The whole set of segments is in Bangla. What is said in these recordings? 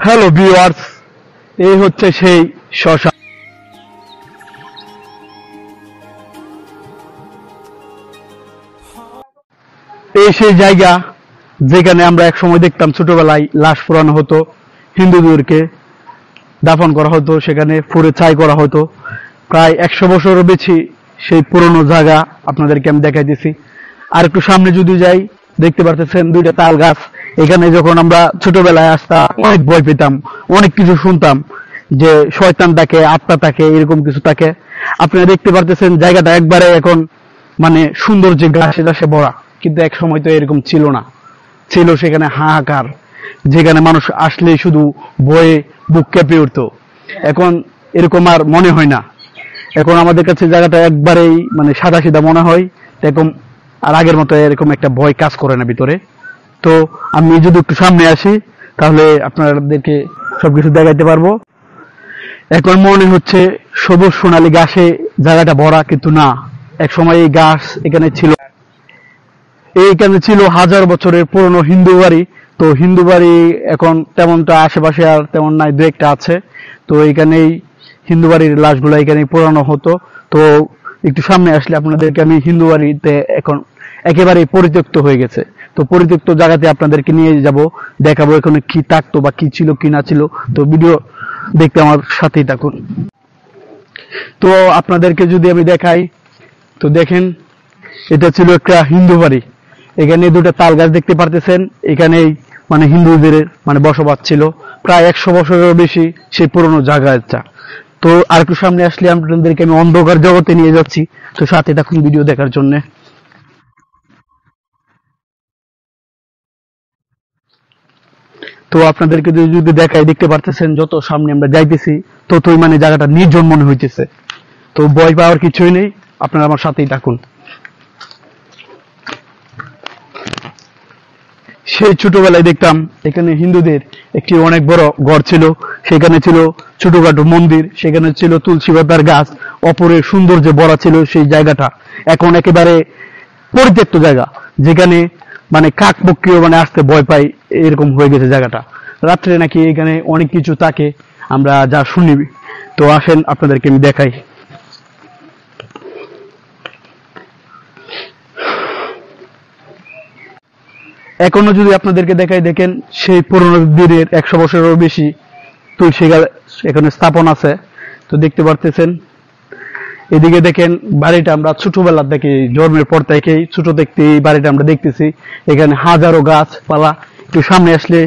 হ্যালো ভিউয়ার্স, এই হচ্ছে সেই শ্মশান। এই সেই জায়গা যেখানে আমরা এক সময় দেখতাম ছোটবেলায় লাশ পোড়ানো হতো, হিন্দুদেরকে দাফন করা হতো, সেখানে পুড়ে ছাই করা হতো। প্রায় 100 বছরেরও বেশি সেই পুরনো জায়গা আপনাদেরকে আমি দেখাইতেছি। আর একটু সামনে যদি যাই, দেখতে পারতেছেন দুইটা তাল গাছ। এখানে যখন আমরা ছোটবেলায় আসতাম অনেক ভয় পেতাম, অনেক কিছু শুনতাম যে শয়তান থাকে, আত্মা থাকে, এরকম কিছু থাকে। আপনারা দেখতে পারতেছেন জায়গাটা একবারে এখন মানে সুন্দর যে গাছে গাছে ভরা, কিন্তু এক সময় তো এরকম ছিল না। ছিল সেখানে হাহাকার, যেখানে মানুষ আসলেই শুধু ভয়ে বুক কেঁপে উঠতো। এখন এরকম আর মনে হয় না। এখন আমাদের কাছে জায়গাটা একবারেই মানে সাদা সিধা মনে হয় এরকম। আর আগের মতো এরকম একটা ভয় কাজ করে না ভিতরে। তো আমি যদি একটু সামনে আসি তাহলে আপনাদেরকে সবকিছু দেখাইতে পারবো। এখন মনে হচ্ছে সবুজ সোনালী গাছে জায়গাটা ভরা, কিন্তু না, এক সময় এই গাছ এখানে ছিল। এইখানে ছিল হাজার বছরের পুরনো হিন্দু বাড়ি। তো হিন্দু বাড়ি এখন তেমনটা আশেপাশে আর তেমন নাই, দু একটা আছে। তো এইখানেই হিন্দু বাড়ির লাশগুলো এখানেই পোড়ানো হতো। তো একটু সামনে আসলে আপনাদেরকে আমি হিন্দু বাড়িতে এখন একেবারেই পরিত্যক্ত হয়ে গেছে। তো পরিত্যক্ত জায়গাতে আপনাদেরকে নিয়ে যাব, দেখাবো এখানে কি থাকতো বা কি ছিল কি না ছিল। তো ভিডিও দেখতে আমার সাথেই থাকুন। তো আপনাদেরকে যদি আমি দেখাই, তো দেখেন এটা ছিল একটা হিন্দু বাড়ি। এখানে দুটো তাল গাছ দেখতে পারতেছেন। এখানেই মানে হিন্দুদের মানে বসবাস ছিল প্রায় 100 বছরেরও বেশি সেই পুরনো জায়গাটা। তো আর একটু সামনে আসলে আপনাদেরকে আমি অন্ধকার জগতে নিয়ে যাচ্ছি। তো সাথে থাকুন ভিডিও দেখার জন্য। তো আপনাদেরকে যদি দেখাই, দেখতে পারতেছেন যত সামনে আমরা যাইতেছি ততই মানে জায়গাটা নির্জন মনে হইতেছে। তো ভয় পাওয়ার কিছুই নেই, আপনারা আমার সাথেই থাকুন। সেই ছোটবেলায় দেখতাম এখানে হিন্দুদের একটি অনেক বড় ঘর ছিল। সেখানে ছিল ছোটখাটো মন্দির, সেখানে ছিল তুলসী পাতার গাছ, অপরের সৌন্দর্যে ভরা ছিল সেই জায়গাটা। এখন একেবারে পরিত্যক্ত জায়গা, যেখানে মানে কাক পক্ষীও মানে আসতে ভয় পাই, এরকম হয়ে গেছে জায়গাটা। রাত্রে নাকি এখানে অনেক কিছু থাকে, আমরা যা শুনি। তো আসেন আপনাদেরকে আমি দেখাই। এখনো যদি আপনাদেরকে দেখাই, দেখেন সেই পুরনো দিনের 100 বছরেরও বেশি তুলসী গাছ এখানে স্থাপন আছে। তো দেখতে পারতেছেন। এদিকে দেখেন বাড়িটা আমরা ছোটবেলা থেকে, জন্মের পর থেকেই ছোট দেখতে এই বাড়িটা আমরা দেখতেছি। এখানে হাজারো গাছপালা। একটু সামনে আসলে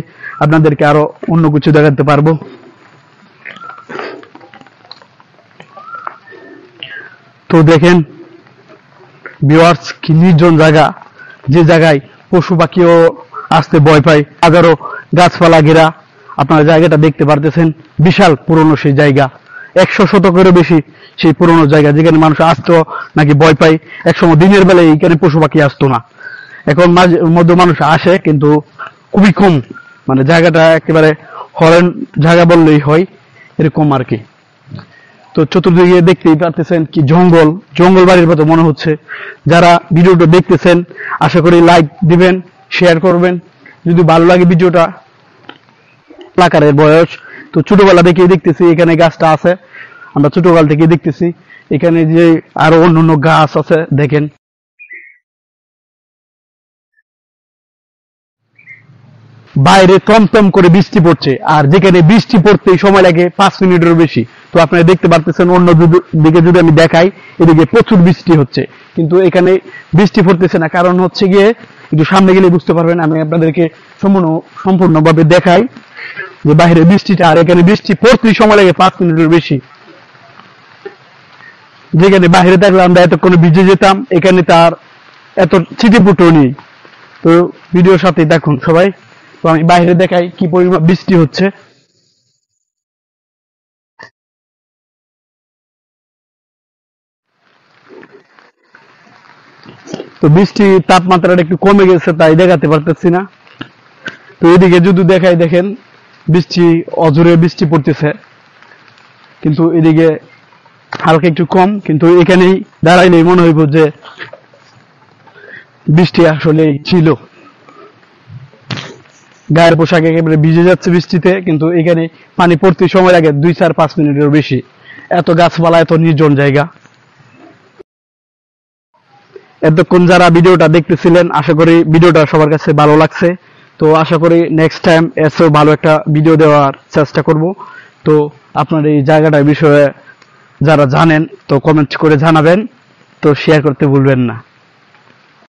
আপনাদেরকে আরো অন্য কিছু দেখাতে পারবো। তো দেখেন ভিউয়ার্স, কি নির্জন জায়গা, যে জায়গায় পশু পাখিও আসতে ভয় পায়। হাজারো গাছপালা ঘেরা আপনারা জায়গাটা দেখতে পারতেছেন। বিশাল পুরনো সেই জায়গা, 100 শতকেরও বেশি সেই পুরনো জায়গা, যেখানে মানুষ আসতো নাকি ভয় পায়। একসময় দিনের বেলায় এখানে পশু পাখি আসতো না। এখন মাঝে মধ্যে মানুষ আসে, কিন্তু খুবই কম। মানে জায়গাটা একেবারে হরেন জায়গা বললেই হয়, এরকম আর কি। তো চতুর্দিকে দেখতেই পারতেছেন কি জঙ্গল, জঙ্গল বাড়ির মতো মনে হচ্ছে। যারা ভিডিওটা দেখতেছেন আশা করি লাইক দিবেন, শেয়ার করবেন। যদি ভালো লাগে ভিডিওটা, আকারের বয়স তো ছোটবেলা থেকেই দেখতেছি এখানে গাছটা আছে, আমরা ছোটবেলা থেকে দেখতেছি। এখানে যে আরো অন্যান্য গাছ আছে দেখেন। বাইরে টমটম করে বৃষ্টি পড়ছে, আর যেখানে বৃষ্টি পড়তেই সময় লাগে 5 মিনিটেরও বেশি। তো আপনারা দেখতে পারতেছেন অন্য দিকে যদি আমি দেখাই, এদিকে প্রচুর বৃষ্টি হচ্ছে, কিন্তু এখানে বৃষ্টি পড়তেছে না। কারণ হচ্ছে গিয়ে একটু সামনে গেলে বুঝতে পারবেন। আমি আপনাদেরকে সম্পূর্ণভাবে দেখাই যে বাইরে বৃষ্টিটা, আর এখানে বৃষ্টি পড়তেই সময় লাগে 5 মিনিটের বেশি। যেখানে বাইরে থাকলে আমরা এতক্ষণে ভিজে যেতাম, এখানে তার এত ছিটেফুটো নেই। তো ভিডিওর সাথে দেখুন সবাই। তো আমি বাইরে দেখাই কি পরিমাণ বৃষ্টি হচ্ছে। তো বৃষ্টির তাপমাত্রাটা একটু কমে গেছে, তাই দেখাতে পারতেছি না। তো এদিকে যদি দেখাই, দেখেন বৃষ্টি অজোরে বৃষ্টি পড়তেছে, কিন্তু এদিকে হালকা একটু কম। কিন্তু এখানেই দাঁড়াইলেই মনে হইব যে বৃষ্টি আসলে ছিল। গায়ের পোশাক একেবারে ভিজে যাচ্ছে বৃষ্টিতে, কিন্তু এখানে পানি পড়তে সময় লাগে 2-4-5 মিনিটের বেশি। এত গাছপালা, এত নির্জন জায়গা। এতক্ষণ যারা ভিডিওটা দেখতেছিলেন, আশা করি ভিডিওটা সবার কাছে ভালো লাগছে। তো আশা করি নেক্সট টাইম এসেও ভালো একটা ভিডিও দেওয়ার চেষ্টা করব। তো আপনার এই জায়গাটার বিষয়ে যারা জানেন তো কমেন্ট করে জানাবেন, তো শেয়ার করতে ভুলবেন না।